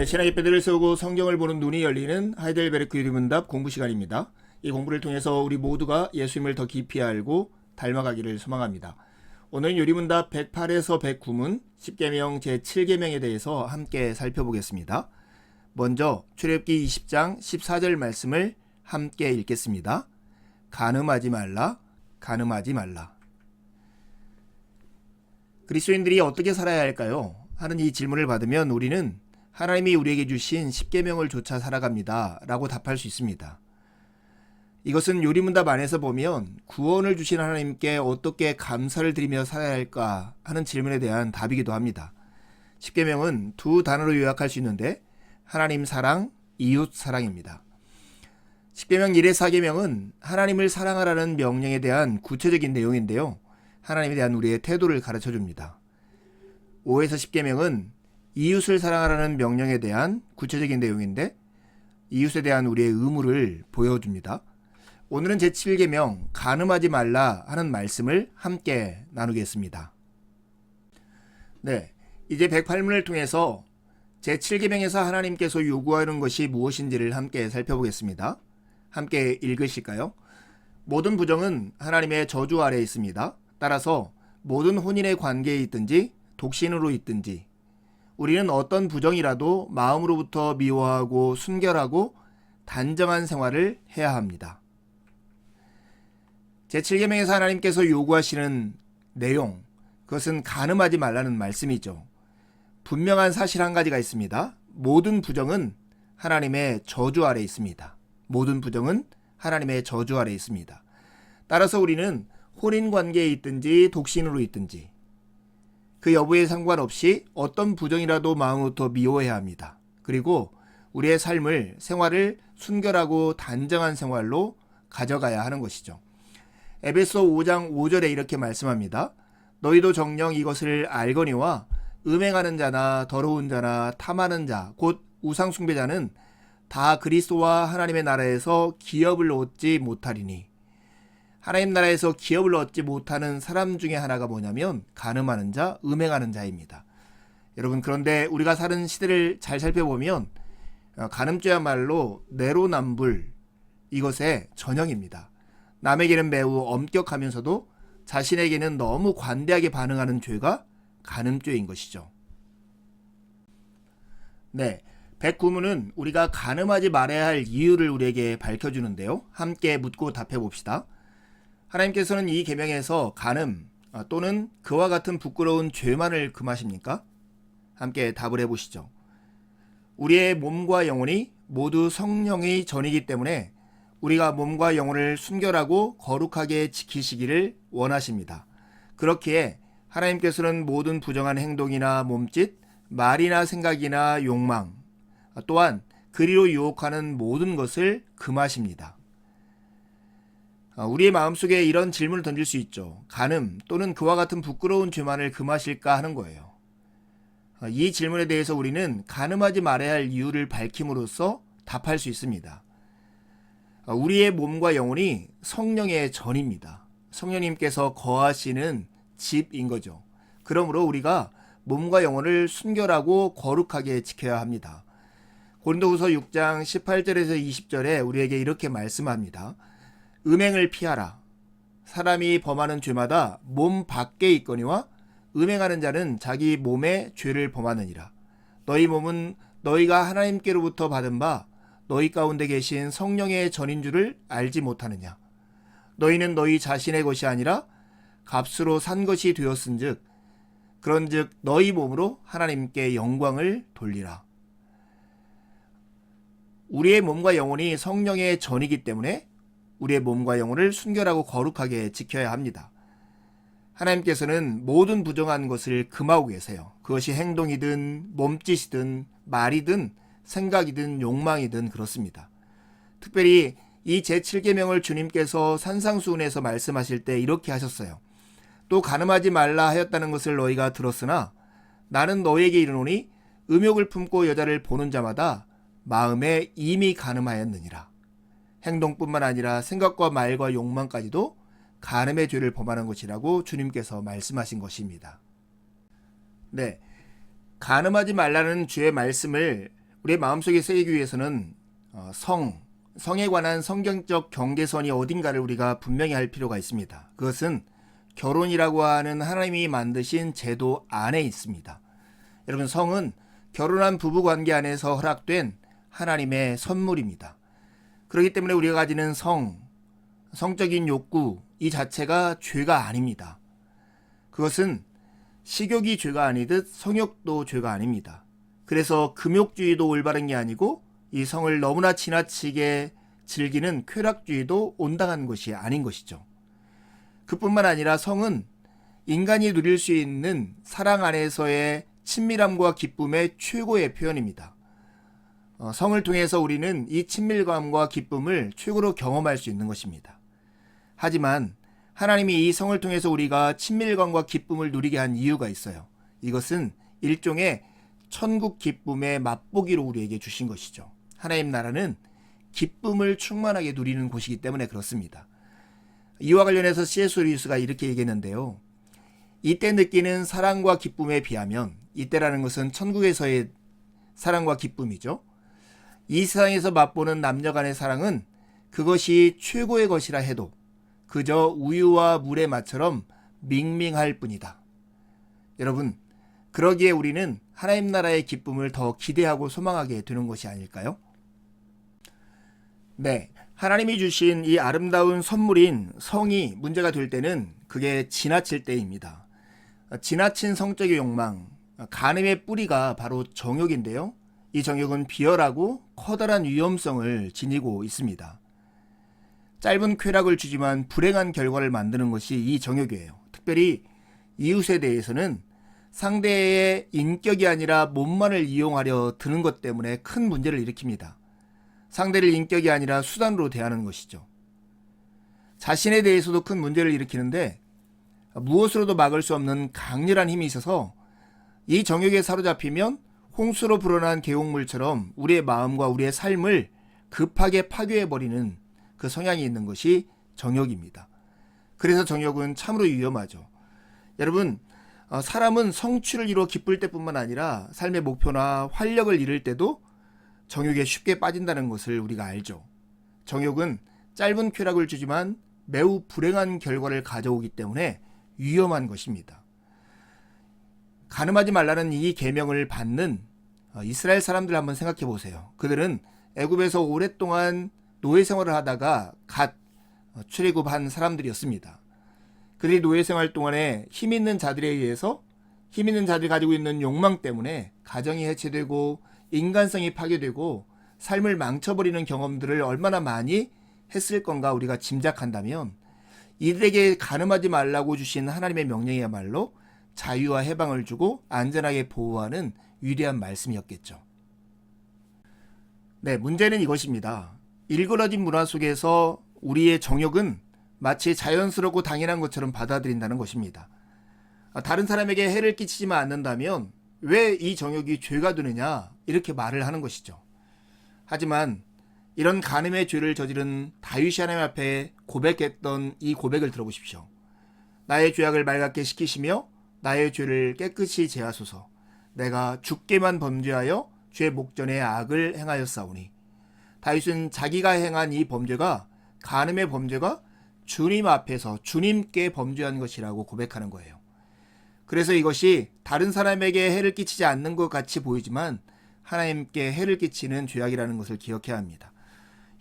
네, 신학의 뼈대를 세우고 성경을 보는 눈이 열리는 하이델베르크 유리문답 공부 시간입니다. 이 공부를 통해서 우리 모두가 예수님을 더 깊이 알고 닮아가기를 소망합니다. 오늘 유리문답 108에서 109문 10계명 제7계명에 대해서 함께 살펴보겠습니다. 먼저 출애굽기 20장 14절 말씀을 함께 읽겠습니다. 간음하지 말라, 간음하지 말라. 그리스도인들이 어떻게 살아야 할까요? 하는 이 질문을 받으면 우리는 하나님이 우리에게 주신 10계명을 좇아 살아갑니다 라고 답할 수 있습니다. 이것은 요리문답 안에서 보면 구원을 주신 하나님께 어떻게 감사를 드리며 살아야 할까 하는 질문에 대한 답이기도 합니다. 10계명은 두 단어로 요약할 수 있는데 하나님 사랑, 이웃 사랑입니다. 10계명 1의 4계명은 하나님을 사랑하라는 명령에 대한 구체적인 내용인데요. 하나님에 대한 우리의 태도를 가르쳐줍니다. 5에서 10계명은 이웃을 사랑하라는 명령에 대한 구체적인 내용인데 이웃에 대한 우리의 의무를 보여줍니다. 오늘은 제7계명 간음하지 말라 하는 말씀을 함께 나누겠습니다. 네, 이제 108문을 통해서 제7계명에서 하나님께서 요구하는 것이 무엇인지를 함께 살펴보겠습니다. 함께 읽으실까요? 모든 부정은 하나님의 저주 아래에 있습니다. 따라서 모든 혼인의 관계에 있든지 독신으로 있든지 우리는 어떤 부정이라도 마음으로부터 미워하고 순결하고 단정한 생활을 해야 합니다. 제7계명에서 하나님께서 요구하시는 내용, 그것은 간음하지 말라는 말씀이죠. 분명한 사실 한 가지가 있습니다. 모든 부정은 하나님의 저주 아래에 있습니다. 모든 부정은 하나님의 저주 아래에 있습니다. 따라서 우리는 혼인 관계에 있든지 독신으로 있든지 그 여부에 상관없이 어떤 부정이라도 마음부터 미워해야 합니다. 그리고 우리의 삶을, 생활을 순결하고 단정한 생활로 가져가야 하는 것이죠. 에베소 5장 5절에 이렇게 말씀합니다. 너희도 정녕 이것을 알거니와 음행하는 자나 더러운 자나 탐하는 자, 곧 우상숭배자는 다 그리스도와 하나님의 나라에서 기업을 얻지 못하리니. 하나님 나라에서 기업을 얻지 못하는 사람 중에 하나가 뭐냐면 간음하는 자, 음행하는 자입니다. 여러분, 그런데 우리가 사는 시대를 잘 살펴보면 간음죄야말로 내로남불, 이것의 전형입니다. 남에게는 매우 엄격하면서도 자신에게는 너무 관대하게 반응하는 죄가 간음죄인 것이죠. 네, 109문은 우리가 간음하지 말아야 할 이유를 우리에게 밝혀주는데요. 함께 묻고 답해 봅시다. 하나님께서는 이 계명에서 간음 또는 그와 같은 부끄러운 죄만을 금하십니까? 함께 답을 해보시죠. 우리의 몸과 영혼이 모두 성령의 전이기 때문에 우리가 몸과 영혼을 순결하고 거룩하게 지키시기를 원하십니다. 그렇기에 하나님께서는 모든 부정한 행동이나 몸짓, 말이나 생각이나 욕망, 또한 그리로 유혹하는 모든 것을 금하십니다. 우리의 마음속에 이런 질문을 던질 수 있죠. 간음 또는 그와 같은 부끄러운 죄만을 금하실까 하는 거예요. 이 질문에 대해서 우리는 간음하지 말아야 할 이유를 밝힘으로써 답할 수 있습니다. 우리의 몸과 영혼이 성령의 전입니다. 성령님께서 거하시는 집인 거죠. 그러므로 우리가 몸과 영혼을 순결하고 거룩하게 지켜야 합니다. 고린도후서 6장 18절에서 20절에 우리에게 이렇게 말씀합니다. 음행을 피하라. 사람이 범하는 죄마다 몸 밖에 있거니와 음행하는 자는 자기 몸에 죄를 범하느니라. 너희 몸은 너희가 하나님께로부터 받은 바 너희 가운데 계신 성령의 전인 줄을 알지 못하느냐. 너희는 너희 자신의 것이 아니라 값으로 산 것이 되었은즉 그런즉 너희 몸으로 하나님께 영광을 돌리라. 우리의 몸과 영혼이 성령의 전이기 때문에 우리의 몸과 영혼을 순결하고 거룩하게 지켜야 합니다. 하나님께서는 모든 부정한 것을 금하고 계세요. 그것이 행동이든 몸짓이든 말이든 생각이든 욕망이든 그렇습니다. 특별히 이 제7계명을 주님께서 산상수훈에서 말씀하실 때 이렇게 하셨어요. 또 간음하지 말라 하였다는 것을 너희가 들었으나 나는 너희에게 이르노니 음욕을 품고 여자를 보는 자마다 마음에 이미 간음하였느니라. 행동뿐만 아니라 생각과 말과 욕망까지도 간음의 죄를 범하는 것이라고 주님께서 말씀하신 것입니다. 네, 간음하지 말라는 주의 말씀을 우리의 마음속에 새기기 위해서는 성에 관한 성경적 경계선이 어딘가를 우리가 분명히 할 필요가 있습니다. 그것은 결혼이라고 하는 하나님이 만드신 제도 안에 있습니다. 여러분, 성은 결혼한 부부관계 안에서 허락된 하나님의 선물입니다. 그렇기 때문에 우리가 가지는 성적인 욕구 이 자체가 죄가 아닙니다. 그것은 식욕이 죄가 아니듯 성욕도 죄가 아닙니다. 그래서 금욕주의도 올바른 게 아니고 이 성을 너무나 지나치게 즐기는 쾌락주의도 온당한 것이 아닌 것이죠. 그뿐만 아니라 성은 인간이 누릴 수 있는 사랑 안에서의 친밀함과 기쁨의 최고의 표현입니다. 성을 통해서 우리는 이 친밀감과 기쁨을 최고로 경험할 수 있는 것입니다. 하지만 하나님이 이 성을 통해서 우리가 친밀감과 기쁨을 누리게 한 이유가 있어요. 이것은 일종의 천국 기쁨의 맛보기로 우리에게 주신 것이죠. 하나님 나라는 기쁨을 충만하게 누리는 곳이기 때문에 그렇습니다. 이와 관련해서 C.S. 루이스가 이렇게 얘기했는데요. 이때 느끼는 사랑과 기쁨에 비하면, 이때라는 것은 천국에서의 사랑과 기쁨이죠. 이 세상에서 맛보는 남녀 간의 사랑은 그것이 최고의 것이라 해도 그저 우유와 물의 맛처럼 밍밍할 뿐이다. 여러분, 그러기에 우리는 하나님 나라의 기쁨을 더 기대하고 소망하게 되는 것이 아닐까요? 네, 하나님이 주신 이 아름다운 선물인 성이 문제가 될 때는 그게 지나칠 때입니다. 지나친 성적인 욕망, 간음의 뿌리가 바로 정욕인데요. 이 정욕은 비열하고 커다란 위험성을 지니고 있습니다. 짧은 쾌락을 주지만 불행한 결과를 만드는 것이 이 정욕이에요. 특별히 이웃에 대해서는 상대의 인격이 아니라 몸만을 이용하려 드는 것 때문에 큰 문제를 일으킵니다. 상대를 인격이 아니라 수단으로 대하는 것이죠. 자신에 대해서도 큰 문제를 일으키는데 무엇으로도 막을 수 없는 강렬한 힘이 있어서 이 정욕에 사로잡히면 홍수로 불어난 계곡물처럼 우리의 마음과 우리의 삶을 급하게 파괴해버리는 그 성향이 있는 것이 정욕입니다. 그래서 정욕은 참으로 위험하죠. 여러분, 사람은 성취를 이루어 기쁠 때뿐만 아니라 삶의 목표나 활력을 잃을 때도 정욕에 쉽게 빠진다는 것을 우리가 알죠. 정욕은 짧은 쾌락을 주지만 매우 불행한 결과를 가져오기 때문에 위험한 것입니다. 간음하지 말라는 이 계명을 받는 이스라엘 사람들 한번 생각해 보세요. 그들은 애굽에서 오랫동안 노예 생활을 하다가 갓 출애굽한 사람들이었습니다. 그들이 노예 생활 동안에 힘 있는 자들에 의해서 힘 있는 자들이 가지고 있는 욕망 때문에 가정이 해체되고 인간성이 파괴되고 삶을 망쳐버리는 경험들을 얼마나 많이 했을 건가 우리가 짐작한다면 이들에게 간음하지 말라고 주신 하나님의 명령이야말로 자유와 해방을 주고 안전하게 보호하는 위대한 말씀이었겠죠. 네, 문제는 이것입니다. 일그러진 문화 속에서 우리의 정욕은 마치 자연스럽고 당연한 것처럼 받아들인다는 것입니다. 다른 사람에게 해를 끼치지만 않는다면 왜 이 정욕이 죄가 되느냐 이렇게 말을 하는 것이죠. 하지만 이런 간음의 죄를 저지른 다윗이 하나님 앞에 고백했던 이 고백을 들어보십시오. 나의 죄악을 말같게 시키시며 나의 죄를 깨끗이 제하소서. 내가 주께만 범죄하여 죄 목전에 악을 행하였사오니. 다윗은 자기가 행한 이 범죄가 간음의 범죄가 주님 앞에서 주님께 범죄한 것이라고 고백하는 거예요. 그래서 이것이 다른 사람에게 해를 끼치지 않는 것 같이 보이지만 하나님께 해를 끼치는 죄악이라는 것을 기억해야 합니다.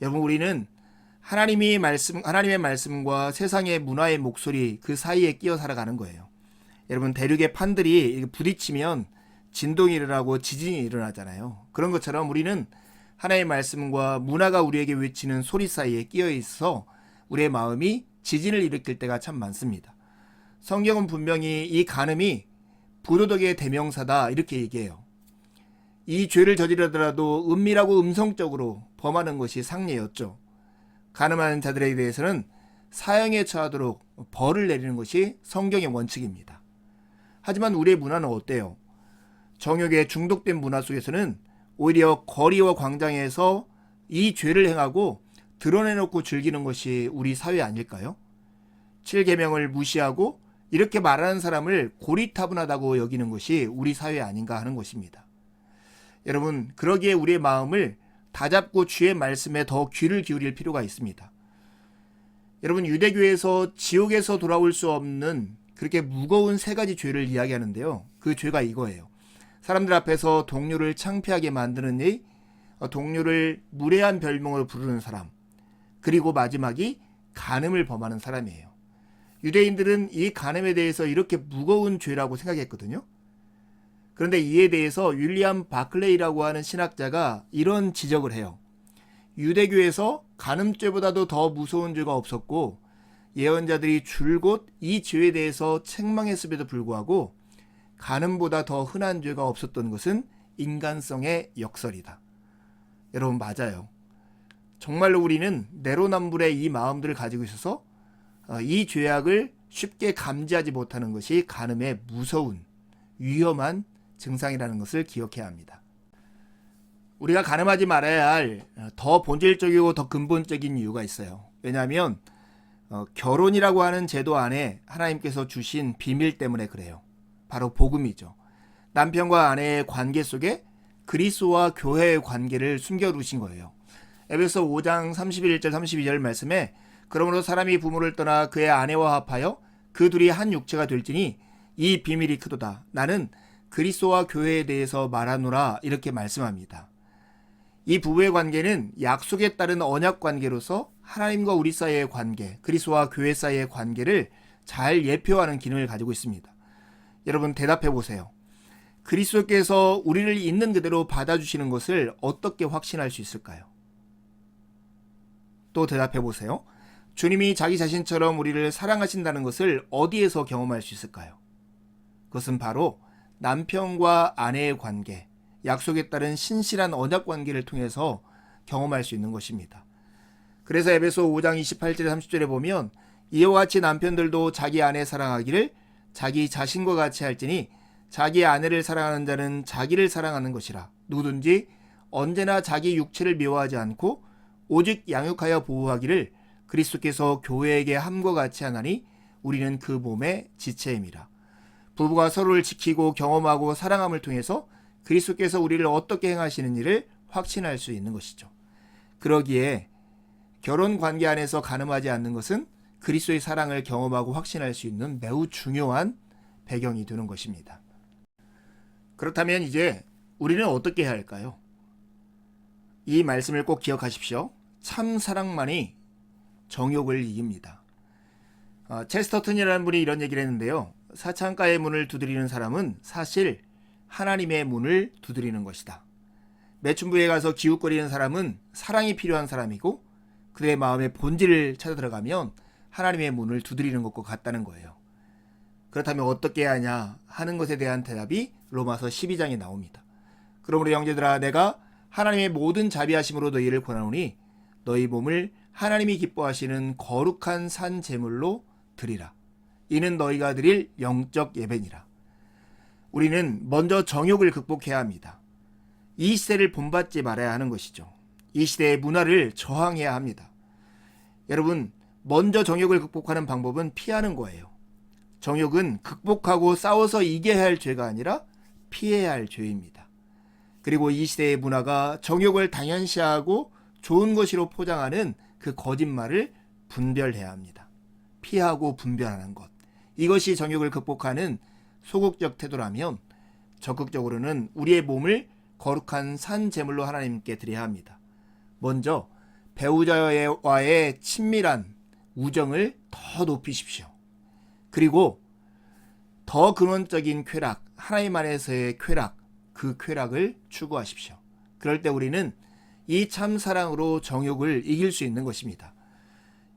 여러분, 우리는 하나님의 말씀과 세상의 문화의 목소리 그 사이에 끼어 살아가는 거예요. 여러분, 대륙의 판들이 부딪히면 진동이 일어나고 지진이 일어나잖아요. 그런 것처럼 우리는 하나님의 말씀과 문화가 우리에게 외치는 소리 사이에 끼어 있어 우리의 마음이 지진을 일으킬 때가 참 많습니다. 성경은 분명히 이 간음이 부도덕의 대명사다 이렇게 얘기해요. 이 죄를 저지르더라도 은밀하고 음성적으로 범하는 것이 상례였죠. 간음하는 자들에 대해서는 사형에 처하도록 벌을 내리는 것이 성경의 원칙입니다. 하지만 우리의 문화는 어때요? 정욕에 중독된 문화 속에서는 오히려 거리와 광장에서 이 죄를 행하고 드러내놓고 즐기는 것이 우리 사회 아닐까요? 7계명을 무시하고 이렇게 말하는 사람을 고리타분하다고 여기는 것이 우리 사회 아닌가 하는 것입니다. 여러분, 그러기에 우리의 마음을 다잡고 주의 말씀에 더 귀를 기울일 필요가 있습니다. 여러분, 유대교에서 지옥에서 돌아올 수 없는 그렇게 무거운 세 가지 죄를 이야기하는데요. 그 죄가 이거예요. 사람들 앞에서 동료를 창피하게 만드는 일, 동료를 무례한 별명으로 부르는 사람, 그리고 마지막이 간음을 범하는 사람이에요. 유대인들은 이 간음에 대해서 이렇게 무거운 죄라고 생각했거든요. 그런데 이에 대해서 윌리엄 바클레이라고 하는 신학자가 이런 지적을 해요. 유대교에서 간음죄보다도 더 무서운 죄가 없었고 예언자들이 줄곧 이 죄에 대해서 책망했음에도 불구하고 간음보다 더 흔한 죄가 없었던 것은 인간성의 역설이다. 여러분, 맞아요. 정말로 우리는 내로남불의 이 마음들을 가지고 있어서 이 죄악을 쉽게 감지하지 못하는 것이 간음의 무서운 위험한 증상이라는 것을 기억해야 합니다. 우리가 간음하지 말아야 할 더 본질적이고 더 근본적인 이유가 있어요. 왜냐하면 결혼이라고 하는 제도 안에 하나님께서 주신 비밀 때문에 그래요. 바로 복음이죠. 남편과 아내의 관계 속에 그리스도와 교회의 관계를 숨겨두신 거예요. 에베소 5장 31절 32절 말씀에 그러므로 사람이 부모를 떠나 그의 아내와 합하여 그 둘이 한 육체가 될지니 이 비밀이 크도다. 나는 그리스도와 교회에 대해서 말하노라 이렇게 말씀합니다. 이 부부의 관계는 약속에 따른 언약 관계로서 하나님과 우리 사이의 관계, 그리스도와 교회 사이의 관계를 잘 예표하는 기능을 가지고 있습니다. 여러분, 대답해 보세요. 그리스도께서 우리를 있는 그대로 받아주시는 것을 어떻게 확신할 수 있을까요? 또 대답해 보세요. 주님이 자기 자신처럼 우리를 사랑하신다는 것을 어디에서 경험할 수 있을까요? 그것은 바로 남편과 아내의 관계, 약속에 따른 신실한 언약 관계를 통해서 경험할 수 있는 것입니다. 그래서 에베소 5장 28절 30절에 보면 이와 같이 남편들도 자기 아내 사랑하기를 자기 자신과 같이 할지니 자기 아내를 사랑하는 자는 자기를 사랑하는 것이라. 누구든지 언제나 자기 육체를 미워하지 않고 오직 양육하여 보호하기를 그리스도께서 교회에게 함과 같이 하나니 우리는 그 몸의 지체임이라. 부부가 서로를 지키고 경험하고 사랑함을 통해서 그리스도께서 우리를 어떻게 행하시는 일을 확신할 수 있는 것이죠. 그러기에 결혼 관계 안에서 간음하지 않는 것은 그리스도의 사랑을 경험하고 확신할 수 있는 매우 중요한 배경이 되는 것입니다. 그렇다면 이제 우리는 어떻게 해야 할까요? 이 말씀을 꼭 기억하십시오. 참 사랑만이 정욕을 이깁니다. 체스터튼이라는 분이 이런 얘기를 했는데요. 사창가의 문을 두드리는 사람은 사실 하나님의 문을 두드리는 것이다. 매춘부에 가서 기웃거리는 사람은 사랑이 필요한 사람이고 그의 마음의 본질을 찾아 들어가면 하나님의 문을 두드리는 것과 같다는 거예요. 그렇다면 어떻게 해야 하냐 하는 것에 대한 대답이 로마서 12장에 나옵니다. 그러므로 형제들아 내가 하나님의 모든 자비하심으로 너희를 권하노니 너희 몸을 하나님이 기뻐하시는 거룩한 산 제물로 드리라. 이는 너희가 드릴 영적 예배니라. 우리는 먼저 정욕을 극복해야 합니다. 이 시대를 본받지 말아야 하는 것이죠. 이 시대의 문화를 저항해야 합니다. 여러분, 먼저 정욕을 극복하는 방법은 피하는 거예요. 정욕은 극복하고 싸워서 이겨야 할 죄가 아니라 피해야 할 죄입니다. 그리고 이 시대의 문화가 정욕을 당연시하고 좋은 것으로 포장하는 그 거짓말을 분별해야 합니다. 피하고 분별하는 것. 이것이 정욕을 극복하는 소극적 태도라면 적극적으로는 우리의 몸을 거룩한 산 제물로 하나님께 드려야 합니다. 먼저 배우자와의 친밀한 우정을 더 높이십시오. 그리고 더 근원적인 쾌락, 하나님 안에서의 쾌락, 그 쾌락을 추구하십시오. 그럴 때 우리는 이 참 사랑으로 정욕을 이길 수 있는 것입니다.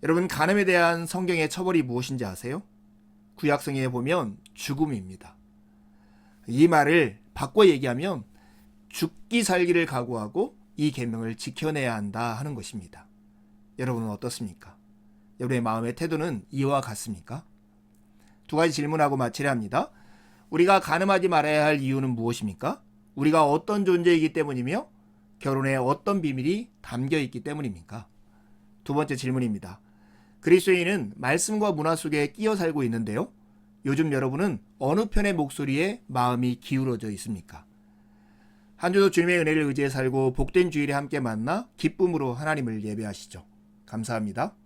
여러분, 간음에 대한 성경의 처벌이 무엇인지 아세요? 구약성경에 보면 죽음입니다. 이 말을 바꿔 얘기하면 죽기 살기를 각오하고 이 계명을 지켜내야 한다 하는 것입니다. 여러분은 어떻습니까? 여러분의 마음의 태도는 이와 같습니까? 두 가지 질문하고 마치려 합니다. 우리가 간음하지 말아야 할 이유는 무엇입니까? 우리가 어떤 존재이기 때문이며 결혼에 어떤 비밀이 담겨 있기 때문입니까? 두 번째 질문입니다. 그리스도인은 말씀과 문화 속에 끼어 살고 있는데요. 요즘 여러분은 어느 편의 목소리에 마음이 기울어져 있습니까? 한 주도 주님의 은혜를 의지해 살고 복된 주일에 함께 만나 기쁨으로 하나님을 예배하시죠. 감사합니다.